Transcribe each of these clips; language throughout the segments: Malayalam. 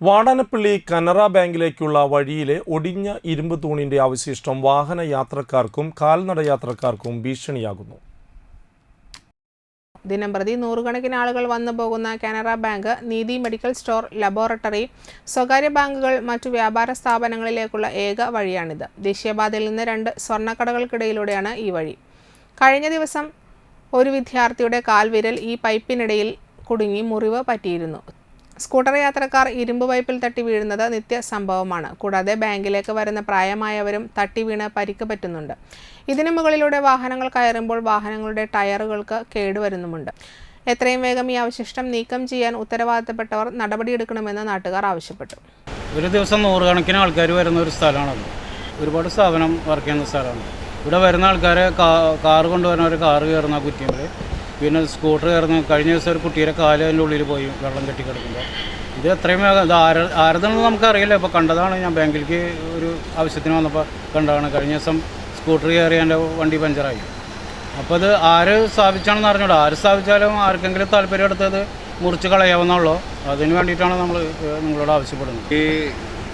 വാടാനപ്പള്ളി കനറ ബാങ്കിലേക്കുള്ള വഴിയിലെ ഒടിഞ്ഞ ഇരുമ്പ് തൂണിന്റെ അവശിഷ്ടം വാഹന യാത്രക്കാർക്കും കാൽനട യാത്രക്കാർക്കും ഭീഷണിയാകുന്നു. ദിനംപ്രതി നൂറുകണക്കിന് ആളുകൾ വന്നു പോകുന്ന കാനറ ബാങ്ക്, നീതി മെഡിക്കൽ സ്റ്റോർ, ലബോറട്ടറി, സ്വകാര്യ ബാങ്കുകൾ, മറ്റു വ്യാപാര സ്ഥാപനങ്ങളിലേക്കുള്ള ഏക വഴിയാണിത്. ദേശീയപാതയിൽ നിന്ന് 2 സ്വർണ്ണക്കടകൾക്കിടയിലൂടെയാണ് ഈ വഴി. കഴിഞ്ഞ ദിവസം ഒരു വിദ്യാർത്ഥിയുടെ കാൽവിരൽ ഈ പൈപ്പിനിടയിൽ കുടുങ്ങി മുറിവ് പറ്റിയിരുന്നു. സ്കൂട്ടർ യാത്രക്കാർ ഇരുമ്പ് പൈപ്പിൽ തട്ടി വീഴുന്നത് നിത്യ സംഭവമാണ്. കൂടാതെ ബാങ്കിലേക്ക് വരുന്ന പ്രായമായവരും തട്ടി വീണ് പരിക്ക് പറ്റുന്നുണ്ട്. ഇതിനു മുകളിലൂടെ വാഹനങ്ങൾ കയറുമ്പോൾ വാഹനങ്ങളുടെ ടയറുകൾക്ക് കേടുവരുന്നുമുണ്ട്. എത്രയും വേഗം ഈ അവശിഷ്ടം നീക്കം ചെയ്യാൻ ഉത്തരവാദിത്തപ്പെട്ടവർ നടപടിയെടുക്കണമെന്ന് നാട്ടുകാർ ആവശ്യപ്പെട്ടു. ഒരു ദിവസം നൂറുകണക്കിന് ആൾക്കാർ വരുന്ന ഒരു സ്ഥലമാണത്. ഒരുപാട് സ്ഥാപനം വർക്ക് ചെയ്യുന്ന സ്ഥലമാണ്. ഇവിടെ വരുന്ന ആൾക്കാരെ കാർ കൊണ്ടുവരുന്നവർ കാറ് കയറുന്ന കുറ്റിയിൽ, പിന്നെ സ്കൂട്ടർ കയറുന്ന. കഴിഞ്ഞ ദിവസം ഒരു കുട്ടിയുടെ കാല് അതിൻ്റെ ഉള്ളിൽ പോയി വെള്ളം കെട്ടിക്കിടക്കുമ്പോൾ. ഇത് എത്രയും വേഗം ഇത് ആരതെന്ന് നമുക്കറിയില്ല. ഇപ്പോൾ കണ്ടതാണ്, ഞാൻ ബാങ്കിലേക്ക് ഒരു ആവശ്യത്തിന് വന്നപ്പോൾ കണ്ടതാണ്. കഴിഞ്ഞ ദിവസം സ്കൂട്ടർ കയറി എൻ്റെ വണ്ടി പഞ്ചറായി. അപ്പോൾ അത് ആര് സ്ഥാപിച്ചാണെന്ന് അറിഞ്ഞൂടാ. ആര് സ്ഥാപിച്ചാലും ആർക്കെങ്കിലും താല്പര്യം എടുത്തത് മുറിച്ച് കളയാവുന്നുള്ളൂ. അതിന് വേണ്ടിയിട്ടാണ് നമ്മൾ നിങ്ങളോട് ആവശ്യപ്പെടുന്നത്.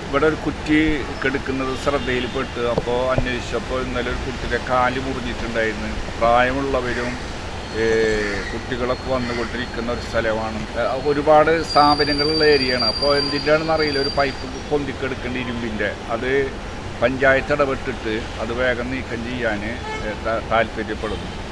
ഇവിടെ ഒരു കുറ്റി കെടുക്കുന്നത് ശ്രദ്ധയിൽപ്പെട്ട് അപ്പോൾ അന്വേഷിച്ചപ്പോൾ ഇന്നലെ ഒരു കുട്ടിയുടെ കാല് മുറിഞ്ഞിട്ടുണ്ടായിരുന്നു. പ്രായമുള്ളവരും കുട്ടികളൊക്കെ വന്നുകൊണ്ടിരിക്കുന്ന ഒരു സ്ഥലമാണ്. ഒരുപാട് സ്ഥാപനങ്ങളുള്ള ഏരിയയാണ്. അപ്പോൾ എന്തിൻ്റെയാണെന്ന് അറിയില്ല, ഒരു പൈപ്പ് പൊന്തിക്കെടുക്കേണ്ട ഇരുമ്പിൻ്റെ, അത് പഞ്ചായത്ത് ഇടപെട്ടിട്ട് അത് വേഗം നീക്കം ചെയ്യാൻ താല്പര്യപ്പെടുന്നു.